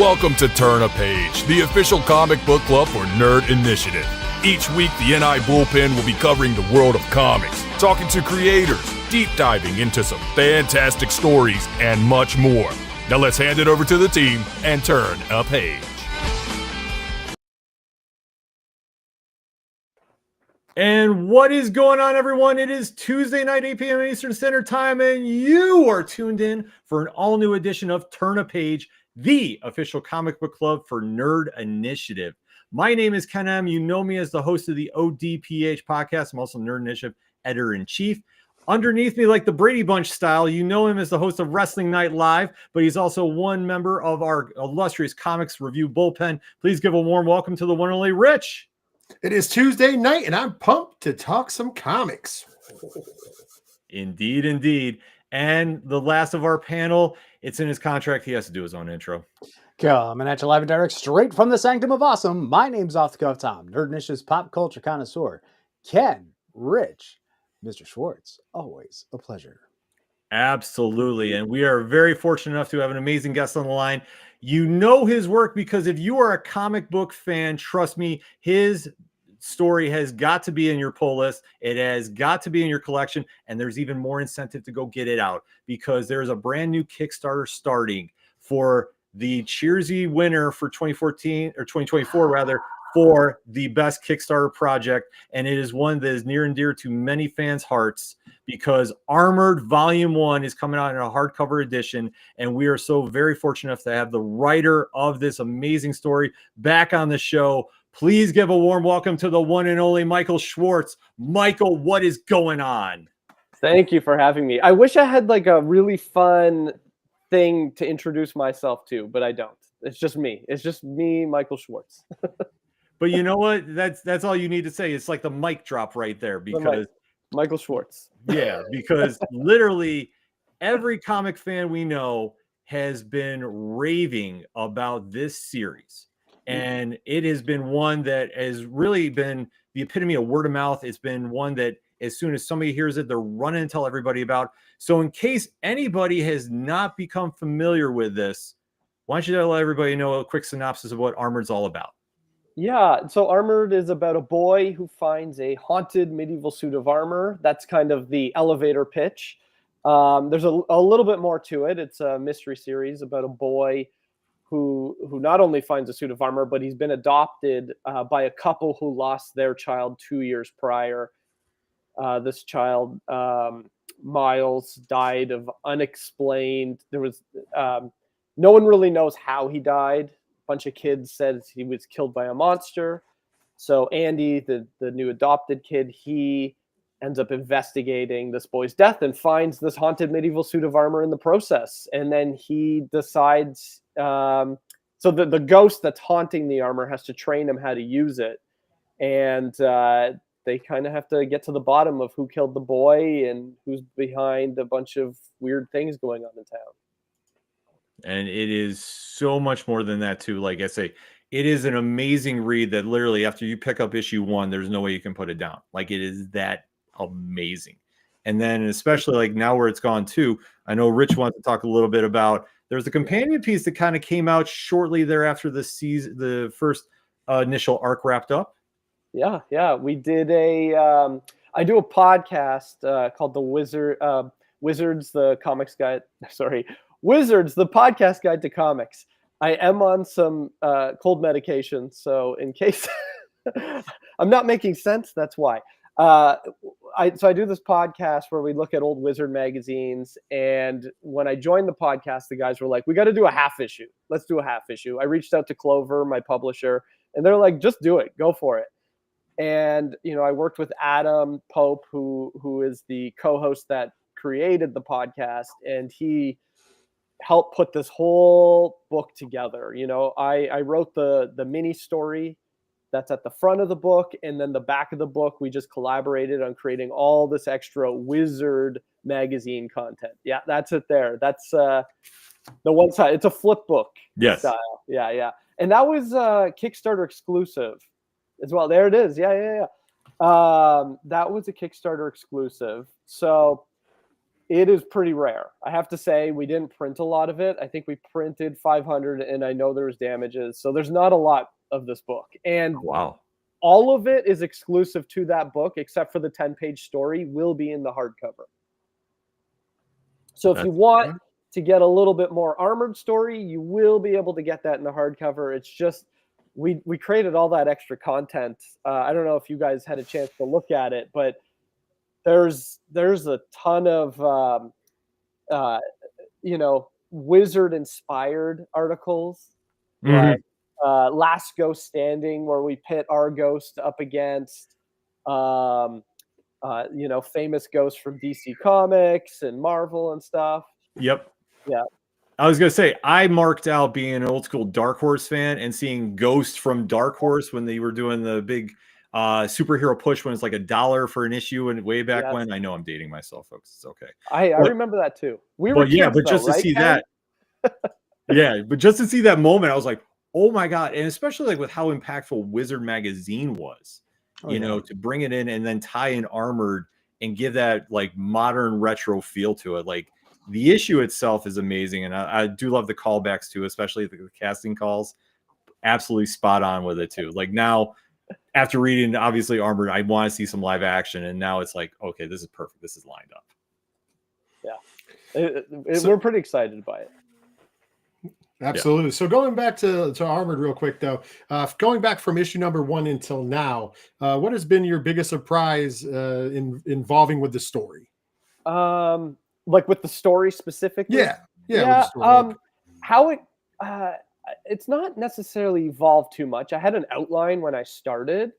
Welcome to Turn a Page, the official comic book club for Nerd Initiative. Each week, the NI Bullpen will be covering the world of comics, talking to creators, deep diving into some fantastic stories, and much more. Now let's hand it over to the team and turn a page. And what is going on, everyone? It is Tuesday night, 8 p.m. Eastern Standard Time, and you are tuned in for an all-new edition of Turn a Page, the official comic book club for Nerd Initiative. My name is Ken M. You know me as the host of the ODPH podcast. I'm also Nerd Initiative editor-in-chief. Underneath me, like the Brady Bunch style, you know him as the host of Wrestling Night Live, but he's also one member of our illustrious comics review bullpen. Please give a warm welcome to the one and only Rich. It is Tuesday night, and I'm pumped to talk some comics. Indeed, indeed. And the last of our panel, it's in his contract. He has to do his own intro. Coming at you live and direct straight from the Sanctum of Awesome. My name's Off the Cuff Tom, Nerd Initiative's pop culture connoisseur. Ken, Rich, Mr. Schwartz, always a pleasure. Absolutely. And we are very fortunate enough to have an amazing guest on the line. You know his work because if you are a comic book fan, trust me, his story has got to be in your pull list. It has got to be in your collection. And there's even more incentive to go get it out because there's a brand new Kickstarter starting for the Cheersy winner for 2014 or 2024, rather, for the best Kickstarter project. And it is one that is near and dear to many fans' hearts because Armored Volume 1 is coming out in a hardcover edition. And we are so very fortunate enough to have the writer of this amazing story back on the show. Please give a warm welcome to the one and only Michael Schwartz. Michael, what is going on? Thank you for having me. I wish I had like a really fun thing to introduce myself to, but I don't. It's just me. It's just me, Michael Schwartz. But you know what? That's all you need to say. It's like the mic drop right there because Michael Schwartz. Yeah, because literally every comic fan we know has been raving about this series. And it has been one that has really been the epitome of word of mouth. It's been one that as soon as somebody hears it, they're running to tell everybody about. So in case anybody has not become familiar with this, why don't you let everybody know a quick synopsis of what Armored's all about? Yeah, so Armored is about a boy who finds a haunted medieval suit of armor. That's kind of the elevator pitch. There's a little bit more to it. It's a mystery series about a boy who not only finds a suit of armor, but he's been adopted by a couple who lost their child 2 years prior. This child, Miles, died of unexplained. There was no one really knows how he died. Bunch of kids said he was killed by a monster. So Andy, the new adopted kid, he ends up investigating this boy's death and finds this haunted medieval suit of armor in the process. And then he decides, so the ghost that's haunting the armor has to train him how to use it. And they kind of have to get to the bottom of who killed the boy and who's behind a bunch of weird things going on in town. And it is so much more than that too. Like I say, it is an amazing read that literally after you pick up issue 1, there's no way you can put it down. Like it is that amazing. And then especially like now where it's gone to, I know Rich wants to talk a little bit about, there's a companion piece that kind of came out shortly thereafter the season, the first initial arc wrapped up. Yeah. We did I do a podcast called the Wizards, the Comics Guide. Sorry. Wizards, the podcast guide to comics. I am on some cold medication, so in case I'm not making sense, that's why. I do this podcast where we look at old Wizard magazines, and when I joined the podcast, the guys were like, we got to do a half issue. Let's do a half issue. I reached out to Clover, my publisher, and they're like, just do it. Go for it. And, I worked with Adam Pope, who is the co-host that created the podcast, and he help put this whole book together. I wrote the mini story that's at the front of the book, and then the back of the book, we just collaborated on creating all this extra Wizard magazine content. Yeah, that's it there. That's the one side. It's a flip book style. Yeah. And that was Kickstarter exclusive as well. There it is. Yeah. That was a Kickstarter exclusive. So it is pretty rare. I have to say, we didn't print a lot of it. I think we printed 500, and I know there was damages. So there's not a lot of this book. And Wow. all of it is exclusive to that book, except for the 10-page story will be in the hardcover. So if you want to get a little bit more armored story, you will be able to get that in the hardcover. It's just we created all that extra content. I don't know if you guys had a chance to look at it, but there's a ton of wizard inspired articles, like Last Ghost Standing, where we pit our ghost up against famous ghosts from DC Comics and Marvel and stuff. Yep. Yeah. I was gonna say, I marked out being an old school Dark Horse fan and seeing Ghost from Dark Horse when they were doing the big superhero push when it's like $1 for an issue, and way back when. I know I'm dating myself, folks. It's okay. I remember that too. We were kids, but just though, to right, see Ken? that, but just to see that moment, I was like, oh my god! And especially like with how impactful Wizard Magazine was, to bring it in and then tie in Armored and give that like modern retro feel to it. Like the issue itself is amazing, and I do love the callbacks too, especially the casting calls. Absolutely spot on with it too. Like now, after reading obviously Armored, I want to see some live action, and now it's like, okay, this is perfect. This is lined up. Yeah, we're pretty excited by it. Absolutely. Yeah. So going back to Armored real quick, though, going back from issue number 1 until now, what has been your biggest surprise involving with the story? Like with the story specifically? Yeah. With the story. How it it's not necessarily evolved too much. I had an outline when I started,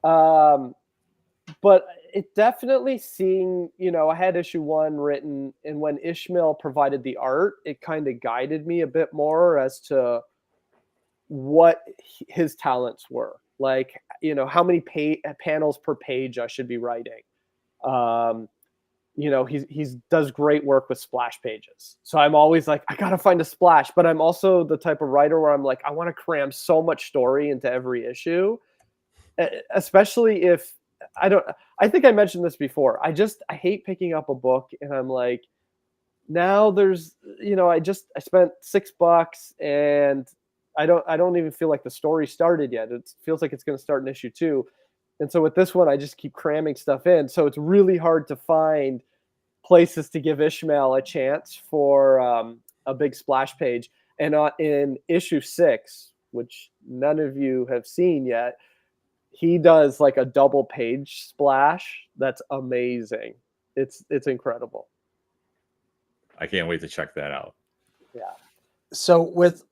but it definitely seeing, I had issue 1 written, and when Ishmael provided the art, it kind of guided me a bit more as to what his talents were. Like, how many panels per page I should be writing. He's does great work with splash pages. So I'm always like, I got to find a splash, but I'm also the type of writer where I'm like, I want to cram so much story into every issue, especially if I think I mentioned this before. I hate picking up a book and I'm like, now there's, I spent $6 and I don't even feel like the story started yet. It feels like it's going to start in issue 2. And so with this one, I just keep cramming stuff in. So it's really hard to find places to give Ishmael a chance for a big splash page. And in issue 6, which none of you have seen yet, he does like a double page splash. That's amazing. It's incredible. I can't wait to check that out. Yeah. So with,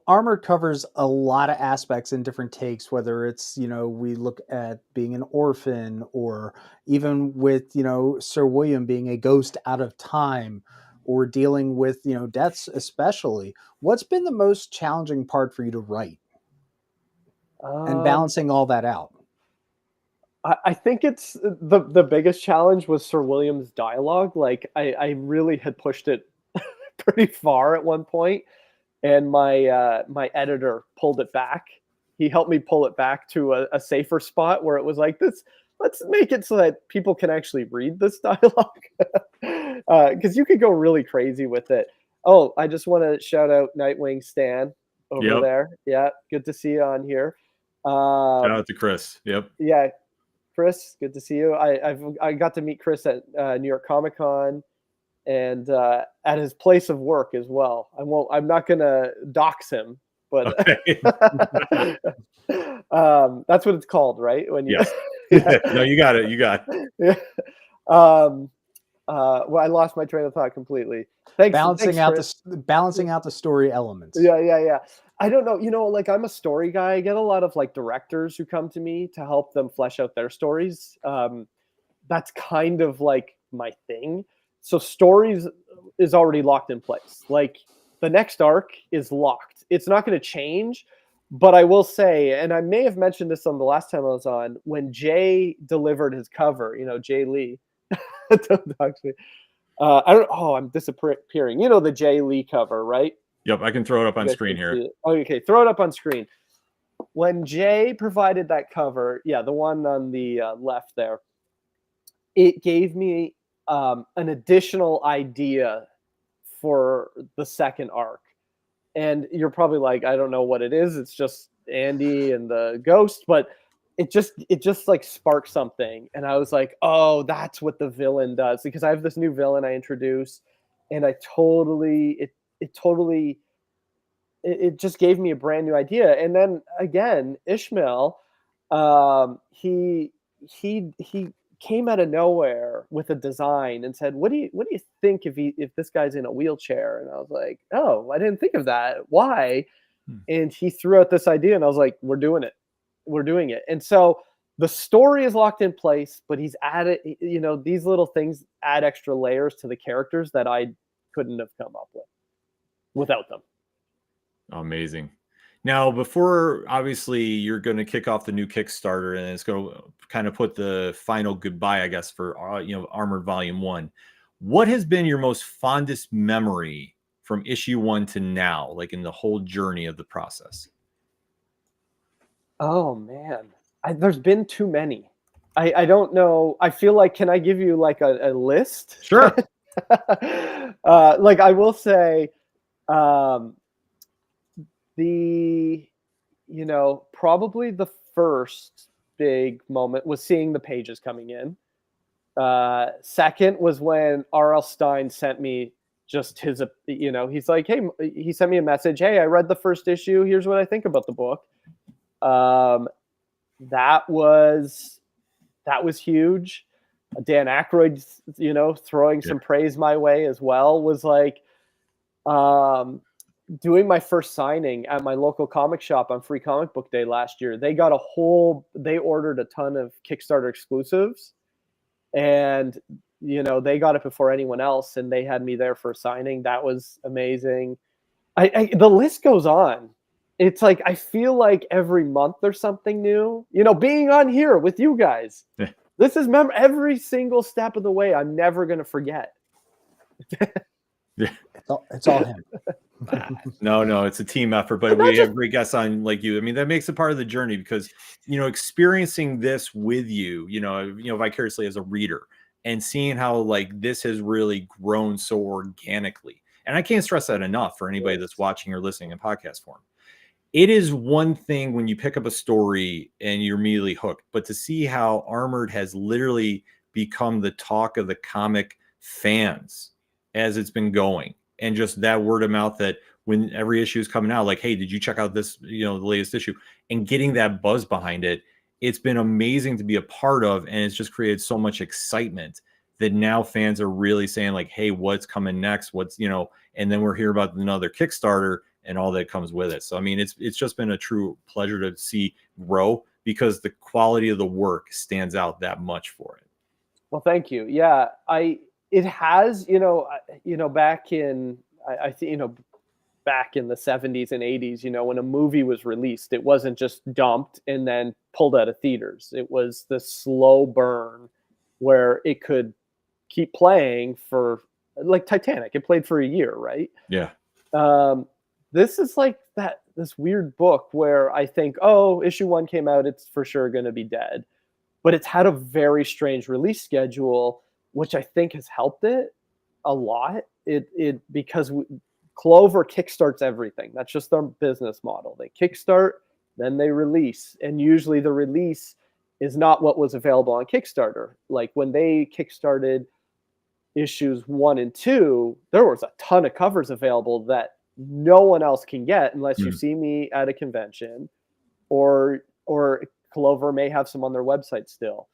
Armored covers a lot of aspects in different takes, whether it's, we look at being an orphan, or even with, Sir William being a ghost out of time, or dealing with, deaths especially. What's been the most challenging part for you to write? And balancing all that out. I think it's the biggest challenge was Sir William's dialogue. Like I really had pushed it pretty far at one point, and my editor pulled it back. He helped me pull it back to a safer spot where it was like this. Let's make it so that people can actually read this dialogue, because you could go really crazy with it. Oh, I just want to shout out Nightwing Stan over there. Yeah, good to see you on here. Shout out to Chris. Yep. Yeah, Chris, good to see you. I got to meet Chris at New York Comic Con, and at his place of work as well. I'm not gonna dox him, but okay. That's what it's called, right? When you No, you got it. Yeah. Well, I lost my train of thought completely. Thanks. Balancing out the story elements. Yeah. I don't know. Like I'm a story guy. I get a lot of like directors who come to me to help them flesh out their stories. That's kind of like my thing. So stories is already locked in place. Like the next arc is locked. It's not going to change. But I will say, and I may have mentioned this on the last time I was on, when Jay delivered his cover, Jay Lee. Don't talk to me. I'm disappearing. The Jay Lee cover, right? Yep, I can throw it up on screen here. Okay, throw it up on screen. When Jay provided that cover, the one on the left there, it gave me an additional idea for the second arc. And you're probably like, I don't know what it is. It's just Andy and the ghost, but it just like sparked something. And I was like, oh, that's what the villain does, because I have this new villain I introduced, and it just gave me a brand new idea. And then again, Ishmael, he came out of nowhere with a design and said, what do you think if this guy's in a wheelchair? And I was like, oh, I didn't think of that. Why? And he threw out this idea, and I was like, we're doing it. And so the story is locked in place, but he's added, these little things add extra layers to the characters that I couldn't have come up with without them. Amazing. Now, before obviously you're going to kick off the new Kickstarter, and it's going to kind of put the final goodbye, I guess, for Armored Volume 1. What has been your most fondest memory from issue 1 to now, like in the whole journey of the process? Oh man, there's been too many. I don't know. I feel like, can I give you like a list? Sure. Like I will say, probably the first big moment was seeing the pages coming in. Second was when R.L. Stine sent me just his, he's like, hey, he sent me a message. Hey, I read the first issue. Here's what I think about the book. That was huge. Dan Aykroyd, throwing some praise my way as well, was like, doing my first signing at my local comic shop on Free Comic Book Day last year. They ordered a ton of Kickstarter exclusives, and they got it before anyone else, and they had me there for a signing. That was amazing. The list goes on. It's like, I feel like every month there's something new, being on here with you guys. Yeah. This is every single step of the way. I'm never going to forget. Yeah. It's all him. No, it's a team effort, but we have great guests on like you. I mean, that makes it part of the journey, because, experiencing this with you, vicariously as a reader, and seeing how like this has really grown so organically. And I can't stress that enough for anybody that's watching or listening in podcast form. It is one thing when you pick up a story and you're immediately hooked, but to see how Armored has literally become the talk of the comic fans as it's been going, and just that word of mouth, that when every issue is coming out, like, hey, did you check out this, the latest issue, and getting that buzz behind it, it's been amazing to be a part of. And it's just created so much excitement that now fans are really saying like, hey, what's coming next? What's, and then we're hearing about another Kickstarter and all that comes with it. So, I mean, it's just been a true pleasure to see grow, because the quality of the work stands out that much for it. Well, thank you. Yeah, it has, back in, I think, back in the 70s and 80s, when a movie was released, it wasn't just dumped and then pulled out of theaters. It was the slow burn where it could keep playing for, like Titanic. It played for a year, right? Yeah. This is like this weird book where I think, oh, issue 1 came out, it's for sure going to be dead. But it's had a very strange release schedule, which I think has helped it a lot. Because Clover kickstarts everything. That's just their business model. They kickstart, then they release. And usually the release is not what was available on Kickstarter. Like when they kickstarted issues 1 and 2, there was a ton of covers available that no one else can get unless you see me at a convention, or Clover may have some on their website still.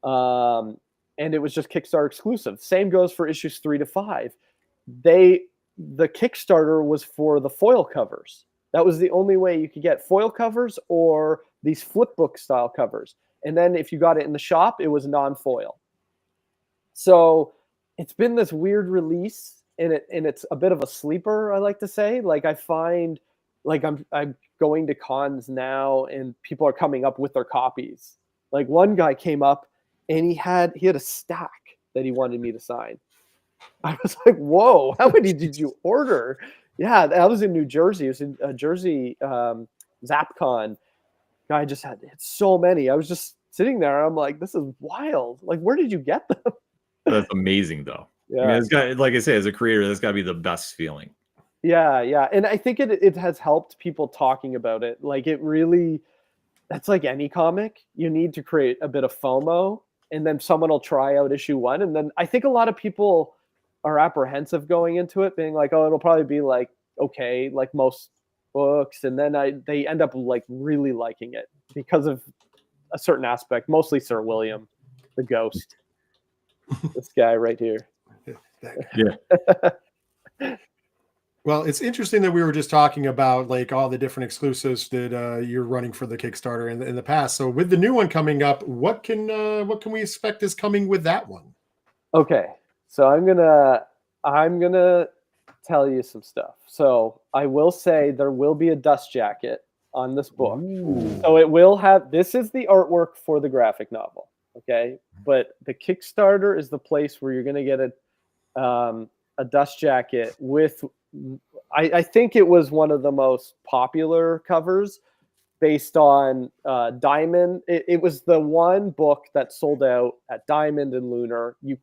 And it was just Kickstarter exclusive. Same goes for issues 3 to 5. The Kickstarter was for the foil covers. That was the only way you could get foil covers or these flip book style covers. And then if you got it in the shop, it was non-foil. So it's been this weird release, and it's a bit of a sleeper, I like to say. Like I find, like I'm going to cons now, and people are coming up with their copies. Like one guy came up and he had a stack that he wanted me to sign. I was like, whoa, how many did you order? Yeah, that was in New Jersey. It was in Jersey, ZapCon. Guy just had so many. I was just sitting there. I'm like, this is wild. Like, where did you get them? That's amazing, though. Yeah. I mean, it's got, like I say, as a creator, that's got to be the best feeling. Yeah, yeah. And I think it has helped people talking about it. Like it really, that's like any comic. You need to create a bit of FOMO, and then someone will try out issue 1. And then I think a lot of people are apprehensive going into it, being like, oh, it'll probably be like, okay, like most books. And then they end up like really liking it because of a certain aspect, mostly Sir William, the ghost. This guy right here. Yeah. Well, it's interesting that we were just talking about like all the different exclusives that you're running for the Kickstarter in the past. So with the new one coming up, what can we expect is coming with that one? Okay, so I'm gonna tell you some stuff. So I will say there will be a dust jacket on this book. Ooh. So it will have, this is the artwork for the graphic novel, okay? But the Kickstarter is the place where you're gonna get a dust jacket with, I think it was one of the most popular covers based on Diamond. It was the one book that sold out at Diamond and Lunar. You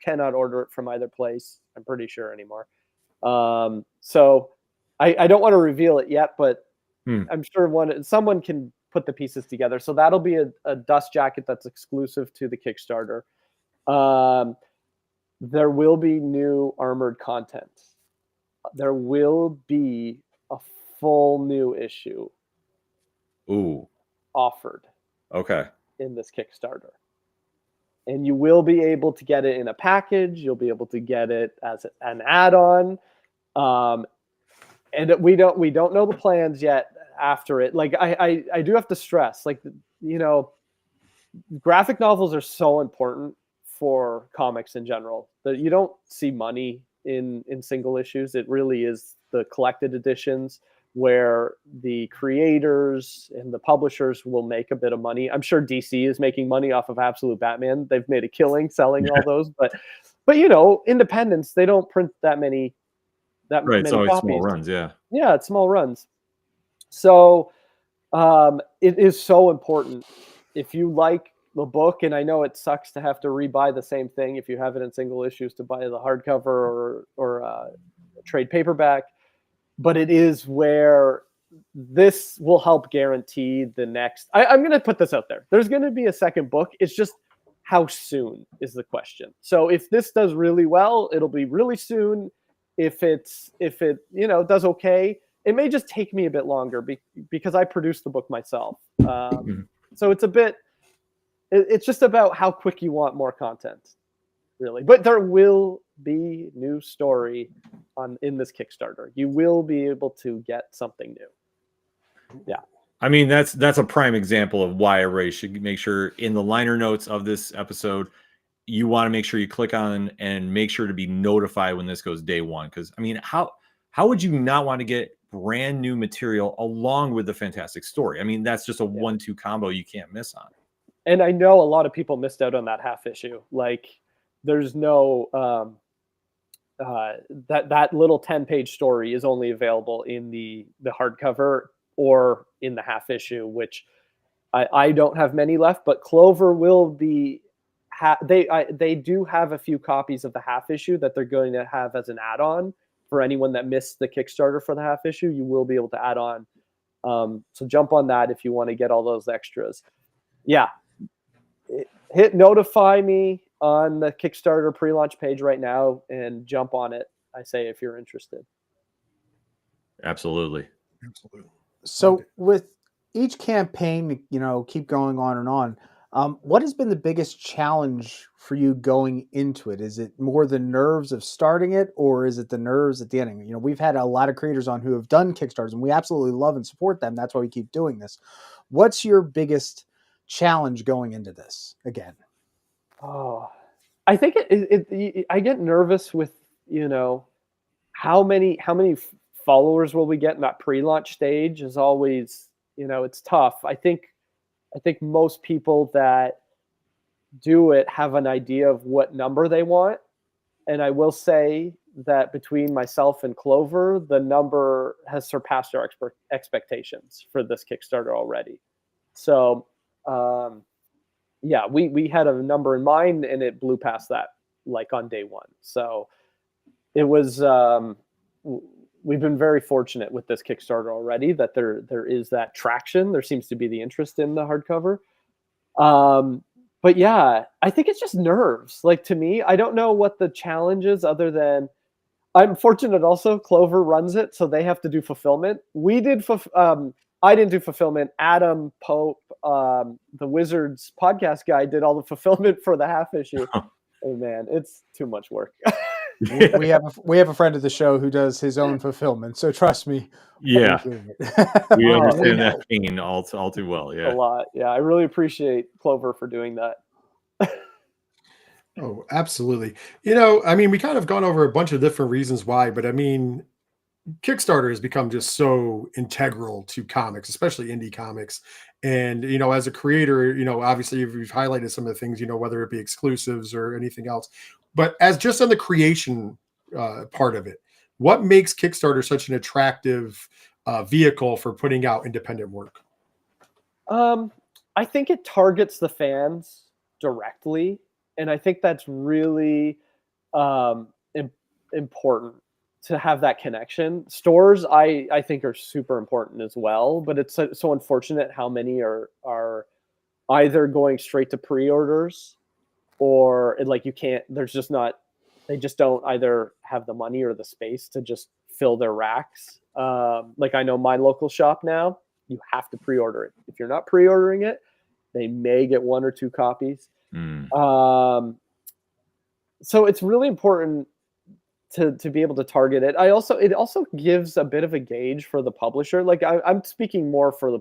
cannot order it from either place, I'm pretty sure, anymore. So I don't want to reveal it yet, but I'm sure someone can put the pieces together. So that'll be a dust jacket that's exclusive to the Kickstarter. There will be new armored content. There will be a full new issue offered in this Kickstarter. And you will be able to get it in a package. You'll be able to get it as an add-on. And we don't know the plans yet after it. Like I do have to stress, like, you know, graphic novels are so important for comics in general that you don't see money in single issues. It really is the collected editions where the creators and the publishers will make a bit of money. I'm sure DC is making money off of Absolute Batman. They've made a killing selling all those, but you know, independents, they don't print that many Right, it's always copies. small runs, yeah. Yeah, it's small runs. So it is so important if you like the book, and I know it sucks to have to rebuy the same thing if you have it in single issues to buy the hardcover or trade paperback, but it is where this will help guarantee the next. I'm going to put this out there. There's going to be a second book. It's just how soon is the question. So if this does really well, it'll be really soon. If it you know does okay, it may just take me a bit longer because I produced the book myself. So it's just about how quick you want more content, really. But there will be new story in this Kickstarter. You will be able to get something new. Yeah. I mean, that's a prime example of why everybody should make sure in the liner notes of this episode, you want to make sure you click on and make sure to be notified when this goes day one. Because I mean, how would you not want to get brand new material along with the fantastic story? I mean, that's just a 1-2 combo you can't miss on. And I know a lot of people missed out on that half issue. Like, there's no that little 10-page story is only available in the hardcover or in the half issue, which I don't have many left. But Clover will be. They do have a few copies of the half issue that they're going to have as an add-on for anyone that missed the Kickstarter for the half issue. You will be able to add on. So jump on that if you want to get all those extras. Yeah. Hit notify me on the Kickstarter pre-launch page right now and jump on it. I say if you're interested. Absolutely. So with each campaign, you know, keep going on and on. What has been the biggest challenge for you going into it? Is it more the nerves of starting it, or is it the nerves at the ending? You know, we've had a lot of creators on who have done Kickstarters, and we absolutely love and support them. That's why we keep doing this. What's your biggest challenge going into this again? Oh, I think I get nervous with, you know, how many followers will we get in that pre-launch stage is always, you know, it's tough. I think most people that do it have an idea of what number they want. And I will say that between myself and Clover, the number has surpassed our expectations for this Kickstarter already. So, yeah, we had a number in mind and it blew past that like on day one. So it was, we've been very fortunate with this Kickstarter already that there is that traction. There seems to be the interest in the hardcover. But yeah, I think it's just nerves. Like, to me, I don't know what the challenge is other than I'm fortunate also Clover runs it, so they have to do fulfillment. I didn't do fulfillment. Adam Pope, the Wizards podcast guy, did all the fulfillment for the half issue. Oh man, it's too much work. We have a friend of the show who does his own fulfillment, so trust me. Yeah, we're doing it. we Oh, understand yeah. that pain all too well. A Yeah. lot. Yeah, I really appreciate Clover for doing that. Oh, absolutely. You know, I mean, we kind of gone over a bunch of different reasons why, but I mean, Kickstarter has become just so integral to comics, especially indie comics. And, you know, as a creator, you know, obviously you've highlighted some of the things, you know, whether it be exclusives or anything else, but as just on the creation part of it, what makes Kickstarter such an attractive vehicle for putting out independent work? I think it targets the fans directly, and I think that's really important to have that connection. Stores, I think, are super important as well, but it's so unfortunate how many are either going straight to pre-orders or like you can't. There's just not. They just don't either have the money or the space to just fill their racks. Like I know my local shop now, you have to pre-order it. If you're not pre-ordering it, they may get 1 or 2 copies. So it's really important to be able to target it. It also gives a bit of a gauge for the publisher. Like I'm speaking more for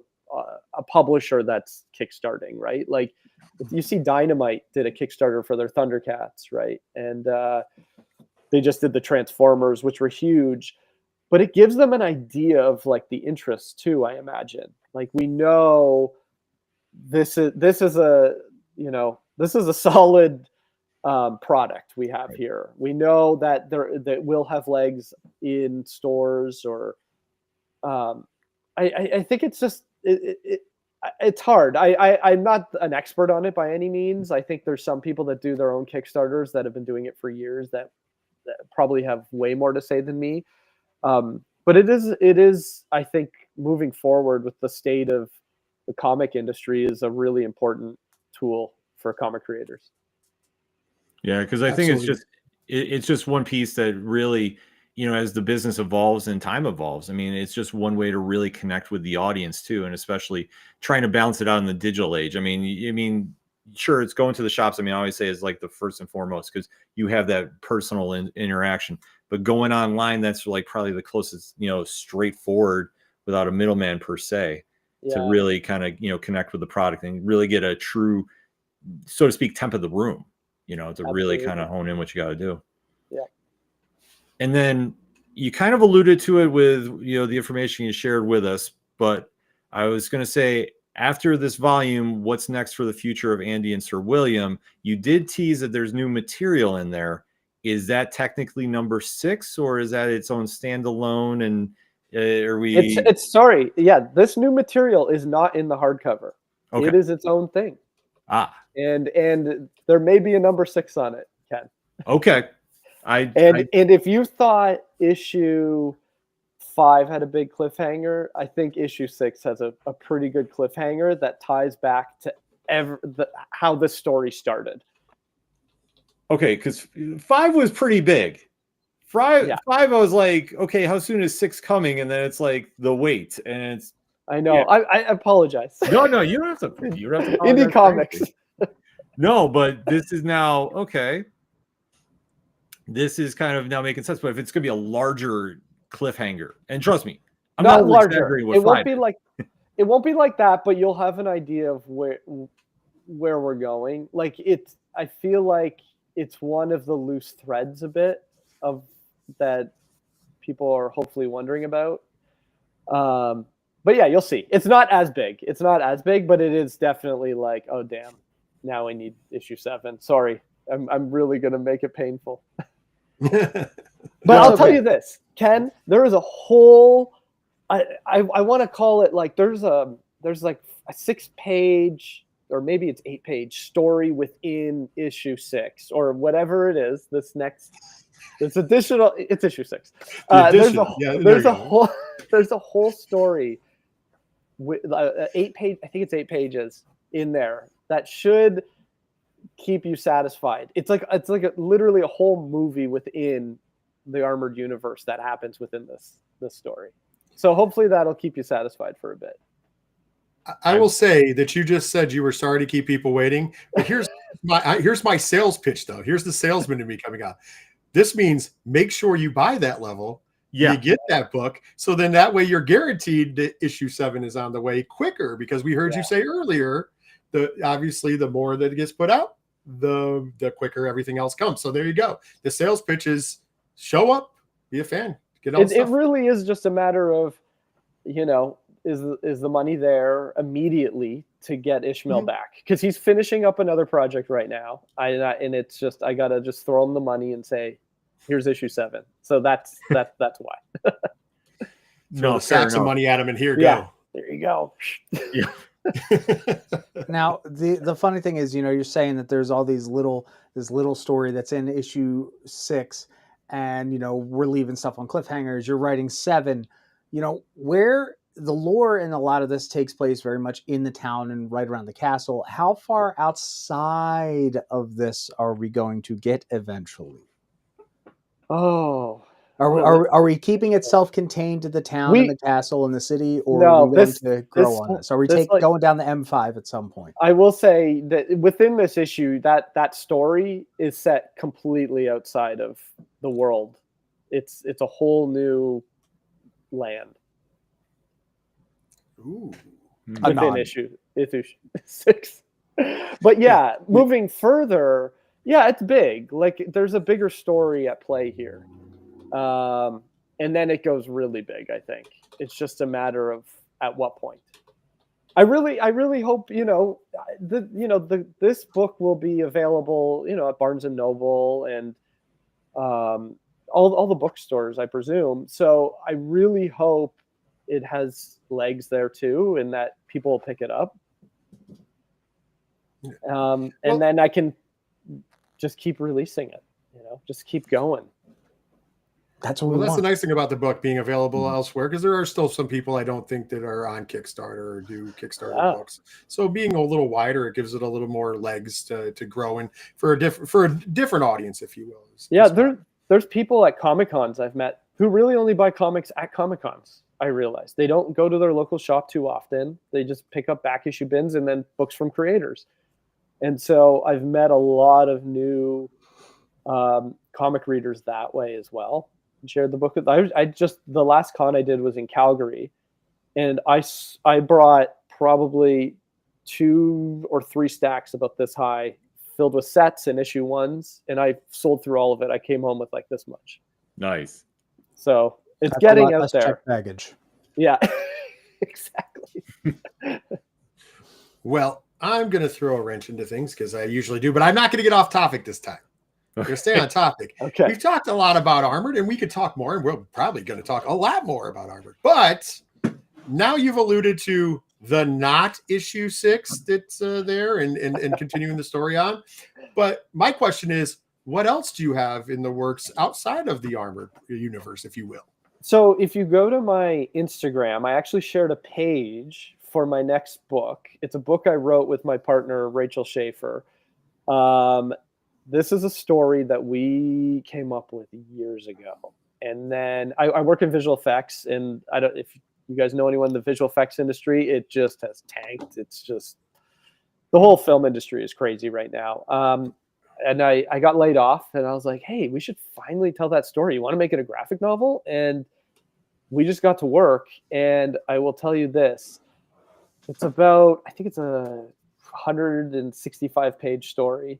a publisher that's kickstarting, right? Like if you see Dynamite did a Kickstarter for their Thundercats, right? And they just did the Transformers, which were huge. But it gives them an idea of like the interest too, I imagine. Like we know this is a solid product we have here. We know that that will have legs in stores or I think it's just it's hard. I'm not an expert on it by any means. I think there's some people that do their own Kickstarters that have been doing it for years that probably have way more to say than me. But it is, I think, moving forward with the state of the comic industry is a really important tool for comic creators. Yeah, because I think it's just one piece that really, you know, as the business evolves and time evolves, I mean, it's just one way to really connect with the audience too, and especially trying to balance it out in the digital age. I mean, sure, it's going to the shops. I mean, I always say is like the first and foremost because you have that personal interaction. But going online, that's like probably the closest, you know, straightforward without a middleman per se to really kind of, you know, connect with the product and really get a true, so to speak, temp of the room, you know, to really kind of hone in what you got to do. Yeah. And then you kind of alluded to it with, you know, the information you shared with us, but I was going to say after this volume, what's next for the future of Andy and Sir William? You did tease that there's new material in there. Is that technically number 6 or is that its own standalone? And are we? It's sorry. Yeah, this new material is not in the hardcover. Okay. It is its own thing. And there may be a number 6 on it, Ken. Okay. And if you thought issue 5 had a big cliffhanger, I think issue 6 has a pretty good cliffhanger that ties back to how this story started. Okay, because 5 was pretty big. 5, I was like, okay, how soon is 6 coming? And then it's like the wait, and it's. I know. Yeah. I apologize. No, you don't have to. Indie comics. No, but this is now okay. This is kind of now making sense. But if it's going to be a larger cliffhanger, and trust me, I'm not larger. It won't be like it won't be like that. But you'll have an idea of where we're going. Like I feel like it's one of the loose threads a bit of that people are hopefully wondering about. But yeah, you'll see. It's not as big. But it is definitely like, oh damn, now I need issue 7. Sorry, I'm really gonna make it painful. But I'll tell you this, Ken. There is a whole. I want to call it like there's like a 6-page or maybe it's 8-page story within issue 6 or whatever it is. This additional, it's issue 6. There's a whole story with 8-page. I think it's 8 pages in there that should keep you satisfied. It's like literally a whole movie within the Armored universe that happens within this story. So hopefully that'll keep you satisfied for a bit. I will say that you just said you were sorry to keep people waiting, but here's my sales pitch though. Here's the salesman in me coming out. This means make sure you buy that level. Yeah. You get that book. So then that way you're guaranteed that issue 7 is on the way quicker, because we heard you say earlier, obviously the more that it gets put out, the quicker everything else comes. So there you go. The sales pitch is show up, be a fan, get all it really is just a matter of, is the money there immediately to get Ishmael back? Because he's finishing up another project right now. And it's just, I gotta just throw him the money and say, here's issue 7. So that's why. Throw the sacks of money at him and here go. There you go. Yeah. Now the funny thing is, you're saying that there's all this little story that's in issue 6, and we're leaving stuff on cliffhangers. You're writing 7, where the lore in a lot of this takes place very much in the town and right around the castle. How far outside of this are we going to get eventually? Oh, are we keeping it self-contained to the town and the castle and the city, or are we going to grow on this? Are we going down the M5 at some point? I will say that within this issue, that story is set completely outside of the world. It's a whole new land. Ooh. Within issue 6. But yeah, moving further, it's big. Like there's a bigger story at play here. And then it goes really big, I think. It's just a matter of at what point. I really hope, this book will be available, at Barnes and Noble and all the bookstores, I presume. So I really hope it has legs there too, and that people will pick it up. And then I can just keep releasing it, just keep going. That's what that's the nice thing about the book being available elsewhere, because there are still some people I don't think that are on Kickstarter or do Kickstarter books. So being a little wider, it gives it a little more legs to grow in for a different audience, if you will. There's people at Comic-Cons I've met who really only buy comics at Comic-Cons. I realize they don't go to their local shop too often. They just pick up back issue bins and then books from creators. And so I've met a lot of new comic readers that way as well. And shared the book with. The last con I did was in Calgary, and I brought probably 2 or 3 stacks about this high, filled with sets and issue 1s, and I sold through all of it. I came home with like this much. Nice. So it's getting out there. Check baggage. Yeah, exactly. Well, I'm going to throw a wrench into things because I usually do, but I'm not going to get off topic this time. We're going to stay on topic. Okay. We've talked a lot about Armored, and we could talk more, and we're probably going to talk a lot more about Armored. But now you've alluded to the not issue 6 that's there and continuing the story on. But my question is, what else do you have in the works outside of the Armored universe, if you will? So if you go to my Instagram, I actually shared a page for my next book. It's a book I wrote with my partner, Rachel Schaefer. This is a story that we came up with years ago. And then I work in visual effects, and if you guys know anyone in the visual effects industry, it just has tanked. It's just, the whole film industry is crazy right now. And I got laid off, and I was like, hey, we should finally tell that story. You want to make it a graphic novel? And we just got to work, and I will tell you this. It's about, I think it's a 165-page story.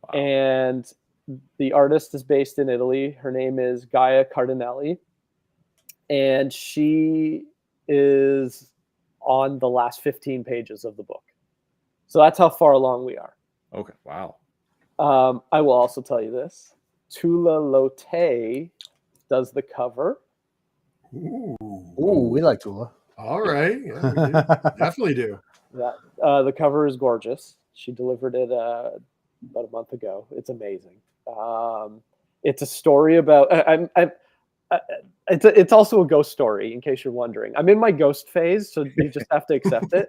Wow. And the artist is based in Italy. Her name is Gaia Cardinelli. And she is on the last 15 pages of the book. So that's how far along we are. Okay, wow. I will also tell you this. Tula Lotte does the cover. Ooh, we like Tula. All right. Yeah, we definitely do. That the cover is gorgeous. She delivered it about a month ago. It's amazing. It's a story about. It's also a ghost story, in case you're wondering. I'm in my ghost phase, so you just have to accept it.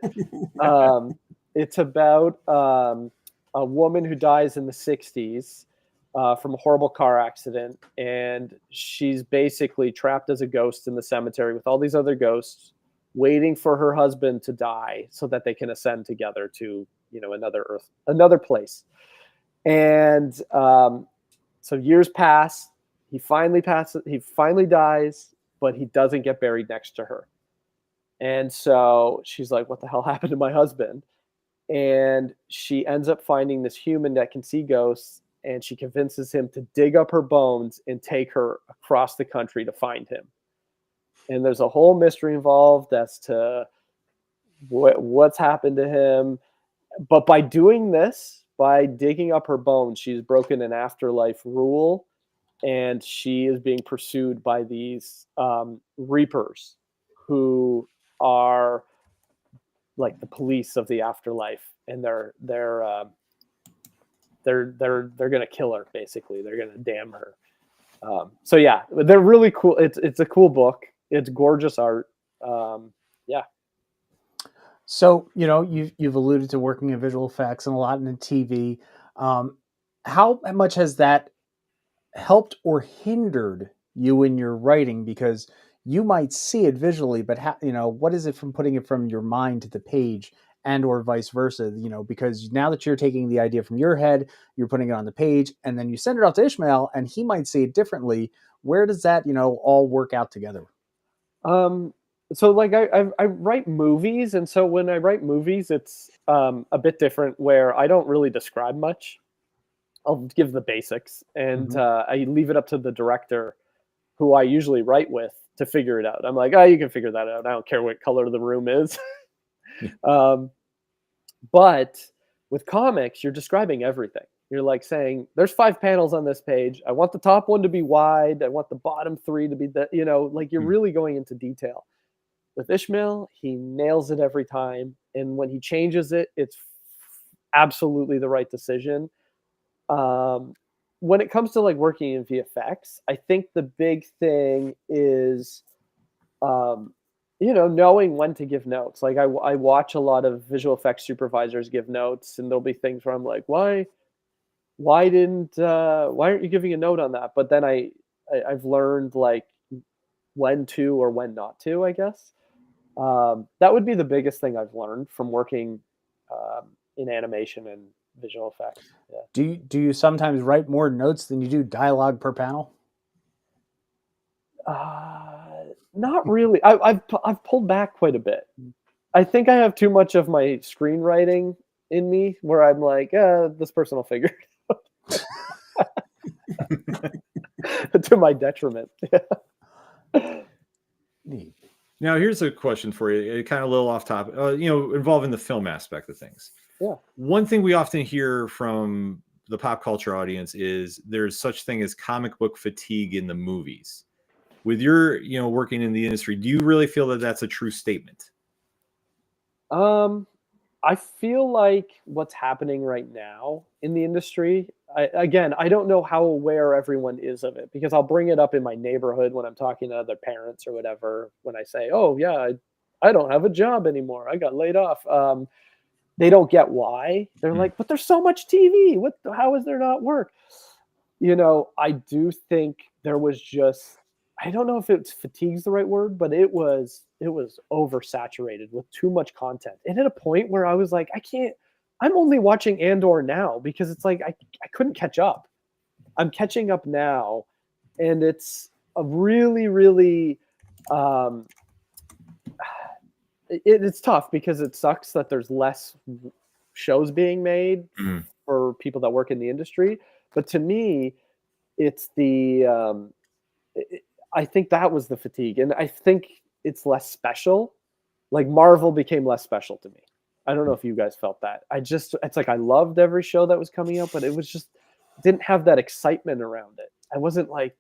It's about a woman who dies in the 60s from a horrible car accident, and she's basically trapped as a ghost in the cemetery with all these other ghosts, waiting for her husband to die so that they can ascend together to, another earth, another place. And so years pass. He finally dies, but he doesn't get buried next to her. And so she's like, what the hell happened to my husband? And she ends up finding this human that can see ghosts, and she convinces him to dig up her bones and take her across the country to find him. And there's a whole mystery involved as to what's happened to him. But by doing this, by digging up her bones, she's broken an afterlife rule, and she is being pursued by these reapers who are like the police of the afterlife, and they're gonna kill her. Basically, they're gonna damn her. So yeah, they're really cool. It's a cool book. It's gorgeous art. Yeah. So you've alluded to working in visual effects and a lot in TV. How much has that helped or hindered you in your writing? Because you might see it visually, but what is it from putting it from your mind to the page, and or vice versa? Because now that you're taking the idea from your head, you're putting it on the page, and then you send it out to Ishmael, and he might see it differently. Where does that all work out together? So like I write movies, and so when I write movies, it's a bit different, where I don't really describe much. I'll give the basics, and I leave it up to the director, who I usually write with, to figure it out. I'm like, oh, you can figure that out. I don't care what color the room is. But with comics, you're describing everything. You're like saying, there's 5 panels on this page. I want the top one to be wide. I want the bottom 3 to be like you're really going into detail. With Ishmael, he nails it every time. And when he changes it, it's absolutely the right decision. When it comes to like working in VFX, I think the big thing is, knowing when to give notes. Like I watch a lot of visual effects supervisors give notes, and there'll be things where I'm like, why aren't you giving a note on that? But then I've learned like when to or when not to, I guess. That would be the biggest thing I've learned from working in animation and visual effects. Yeah. Do you sometimes write more notes than you do dialogue per panel? Not really. I've pulled back quite a bit. I think I have too much of my screenwriting in me, where I'm like, this person will figure it out. To my detriment. Yeah. Neat. Now, here's a question for you, kind of a little off topic, involving the film aspect of things. Yeah. One thing we often hear from the pop culture audience is there's such thing as comic book fatigue in the movies. With your, working in the industry, do you really feel that that's a true statement? I feel like what's happening right now in the industry, I don't know how aware everyone is of it, because I'll bring it up in my neighborhood when I'm talking to other parents or whatever, when I say, oh yeah, I don't have a job anymore. I got laid off. They don't get why. They're like, but there's so much TV. How is there not work? I do think there was just, I don't know if it's fatigue's the right word, but it was oversaturated with too much content. And at a point where I was like, I'm only watching Andor now, because it's like, I couldn't catch up. I'm catching up now. And it's a really, really, it's tough, because it sucks that there's less shows being made for people that work in the industry. But to me, it's I think that was the fatigue. And I think it's less special. Like Marvel became less special to me. I don't know if you guys felt that. It's like I loved every show that was coming up, but it was just didn't have that excitement around it. I wasn't like,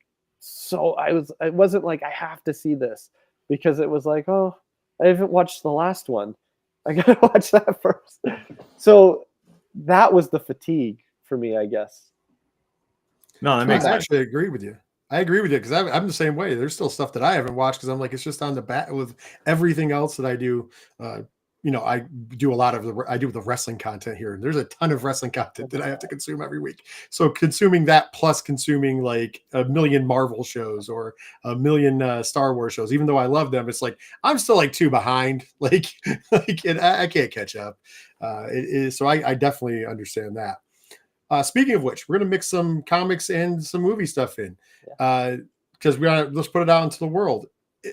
it wasn't like I have to see this, because it was like, oh, I haven't watched the last one. I gotta watch that first. So that was the fatigue for me, I guess. No, that makes I sense. actually agree with you. I agree with you because I'm the same way. There's still stuff that I haven't watched because I'm like, it's just on the bat with everything else that I do. I do a lot of I do the wrestling content here, and there's a ton of wrestling content that I have to consume every week. So consuming that plus consuming like a million Marvel shows or a million Star Wars shows, even though I love them, it's like I'm still like 2 behind. Like I can't catch up. So I definitely understand that. Speaking of which, we're going to mix some comics and some movie stuff in because let's put it out into the world.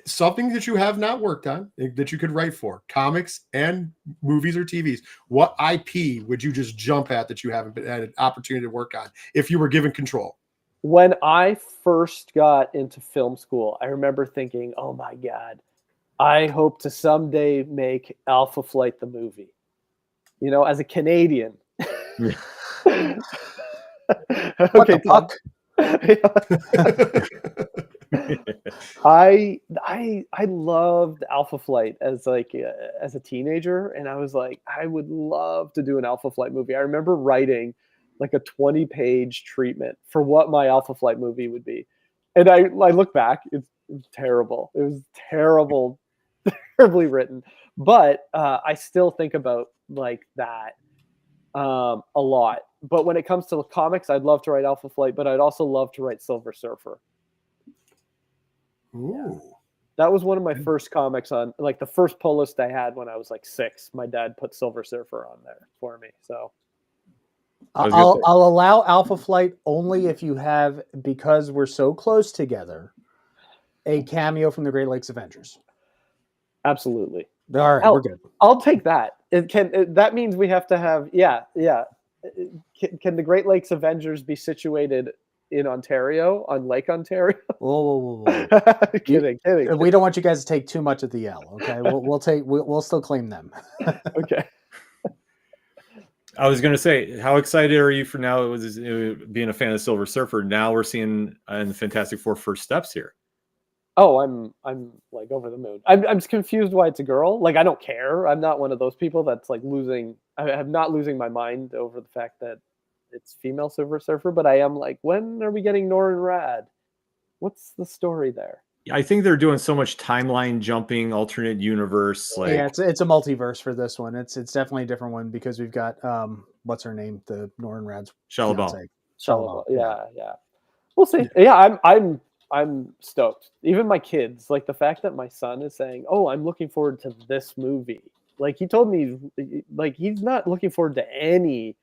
Something that you have not worked on that you could write for comics and movies or TVs. What IP would you just jump at that you haven't had an opportunity to work on if you were given control? When I first got into film school, I remember thinking, oh my God, I hope to someday make Alpha Flight the movie. You know, as a Canadian. Okay, Tom. I loved Alpha Flight as a teenager, and I was like, I would love to do an Alpha Flight movie. I remember writing like a 20-page treatment for what my Alpha Flight movie would be, and I look back, it was terrible. It was terrible, terribly written. But I still think about like that a lot. But when it comes to the comics, I'd love to write Alpha Flight, but I'd also love to write Silver Surfer. Ooh. That was one of my first comics on, like the first pull list I had when I was like 6. My dad put Silver Surfer on there for me. So I'll allow Alpha Flight only if you have, because we're so close together, a cameo from the Great Lakes Avengers. Absolutely. All right, we're good. I'll take that. That means we have to have, Can the Great Lakes Avengers be situated in Ontario, on Lake Ontario? Whoa. Kidding. We don't want you guys to take too much of the L. Okay, we'll still claim them. Okay. I was going to say, how excited are you for now? It was being a fan of Silver Surfer. Now we're seeing in the Fantastic Four first steps here. Oh, I'm like over the moon. I'm just confused why it's a girl. Like, I don't care. I'm not one of those people that's like I'm not losing my mind over the fact that it's female Silver Surfer, but I am like, when are we getting Norrin Rad? What's the story there? I think they're doing so much timeline jumping, alternate universe. Like, yeah, it's a multiverse for this one. It's definitely a different one because we've got what's her name, the Norrin Rad's Shellbaum. Yeah. We'll see. Yeah, I'm stoked. Even my kids, like the fact that my son is saying, "Oh, I'm looking forward to this movie." Like he told me, like he's not looking forward to any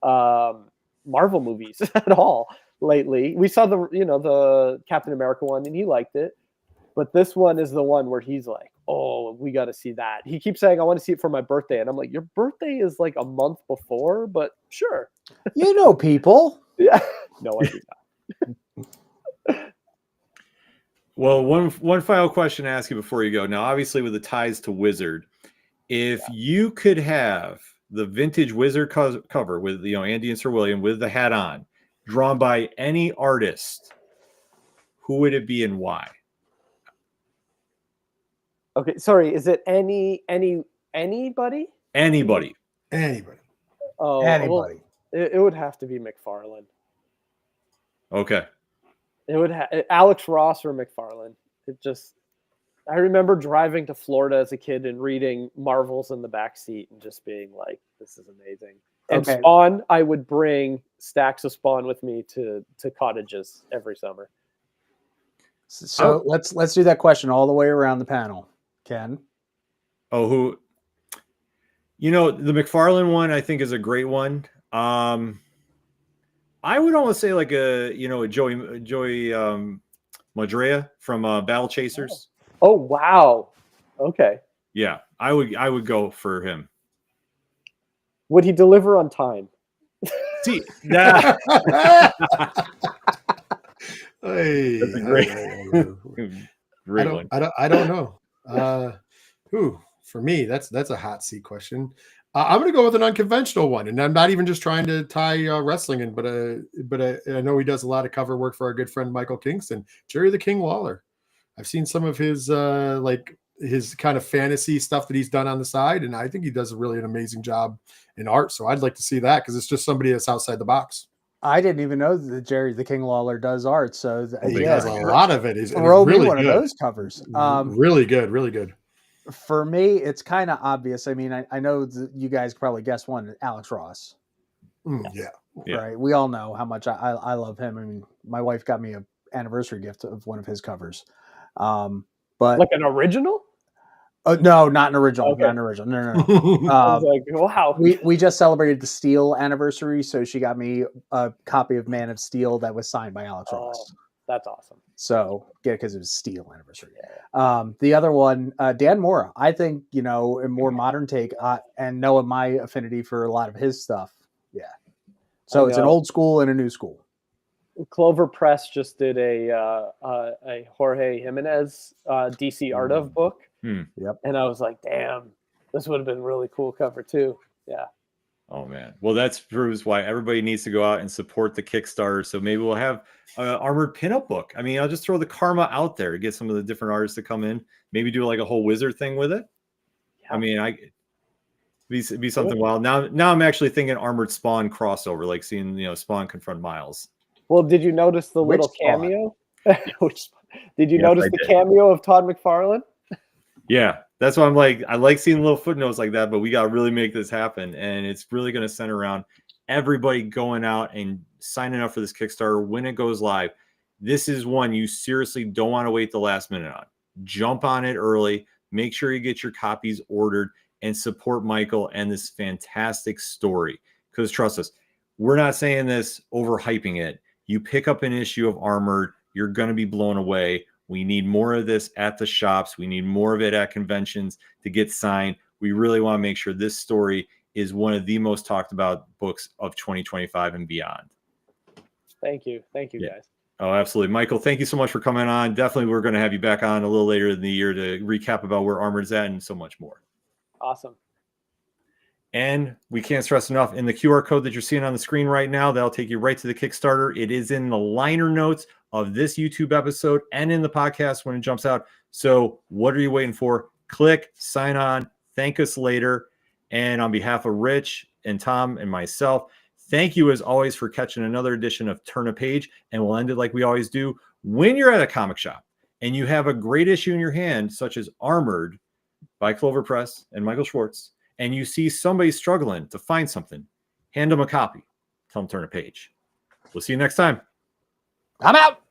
Marvel movies at all lately. We saw the Captain America one and he liked it, but this one is the one where he's like, "Oh, we got to see that." He keeps saying, "I want to see it for my birthday," and I'm like, "Your birthday is like a month before, but sure." You know, people. Yeah. No, I do not. Well, one final question to ask you before you go. Now, obviously, with the ties to Wizard, if you could have the vintage Wizard cover with Andy and Sir William with the hat on, drawn by any artist, who would it be and why? Okay, sorry. Is it anybody? Anybody. Oh, Anybody. Well, it would have to be McFarlane. Okay. It would Alex Ross or McFarlane. I remember driving to Florida as a kid and reading Marvels in the back seat and just being like, "This is amazing." And Okay. Spawn, I would bring stacks of Spawn with me to cottages every summer. So let's do that question all the way around the panel. Ken? Oh, who? The McFarlane one I think is a great one. I would almost say like a Joey Madrea from Battle Chasers. Oh wow. Okay. Yeah, I would go for him. Would he deliver on time? See, that That's a great one. I don't know. For me, that's a hot seat question. I'm going to go with an unconventional one, and I'm not even just trying to tie wrestling in, but I know he does a lot of cover work for our good friend Michael Kingston, Jerry the King Lawler. I've seen some of his like his kind of fantasy stuff that he's done on the side, and I think he does really an amazing job in art. So I'd like to see that because it's just somebody that's outside the box. I didn't even know that Jerry the King Lawler does art. So He does a lot of it. He's throw really me one good. of those covers. Really good, really good. For me, it's kind of obvious. I mean, I know that you guys probably guessed one, Alex Ross. Yeah. Right. We all know how much I love him. I mean, my wife got me an anniversary gift of one of his covers. But like an original? No, not an original. Okay. Not an original. No. I was like, wow. We just celebrated the Steel anniversary, so she got me a copy of Man of Steel that was signed by Alex Ross. That's awesome. So yeah, because it was Steel anniversary. The other one, Dan Mora. I think, a more modern take, and knowing my affinity for a lot of his stuff. Yeah. So it's an old school and a new school. Clover Press just did a Jorge Jimenez DC Art of book. Yep. And I was like, damn, this would have been a really cool cover too. Yeah. Oh man. Well, that proves why everybody needs to go out and support the Kickstarter. So maybe we'll have an armored pinup book. I mean, I'll just throw the karma out there to get some of the different artists to come in. Maybe do like a whole wizard thing with it. Yeah. I mean, be something wild. Now I'm actually thinking armored Spawn crossover, like seeing Spawn confront Miles. Well, did you notice the little cameo? Did you notice the cameo of Todd McFarlane? Yeah, that's why I'm like, I like seeing little footnotes like that, but we got to really make this happen. And it's really going to center around everybody going out and signing up for this Kickstarter when it goes live. This is one you seriously don't want to wait the last minute on. Jump on it early. Make sure you get your copies ordered and support Michael and this fantastic story. Because trust us, we're not saying this overhyping it. You pick up an issue of Armored, you're going to be blown away. We need more of this at the shops. We need more of it at conventions to get signed. We really want to make sure this story is one of the most talked about books of 2025 and beyond. Thank you. Thank you, guys. Oh, absolutely. Michael, thank you so much for coming on. Definitely, we're going to have you back on a little later in the year to recap about where Armored's at and so much more. Awesome. And we can't stress enough, in the QR code that you're seeing on the screen right now, that'll take you right to the Kickstarter. It is in the liner notes of this YouTube episode and in the podcast when it jumps out. So what are you waiting for? Click, sign on, thank us later. And on behalf of Rich and Tom and myself, thank you as always for catching another edition of Turn a Page. And we'll end it like we always do. When you're at a comic shop and you have a great issue in your hand, such as Armored by Clover Press and Michael Schwartz, and you see somebody struggling to find something, hand them a copy. Tell them turn a page. We'll see you next time. I'm out.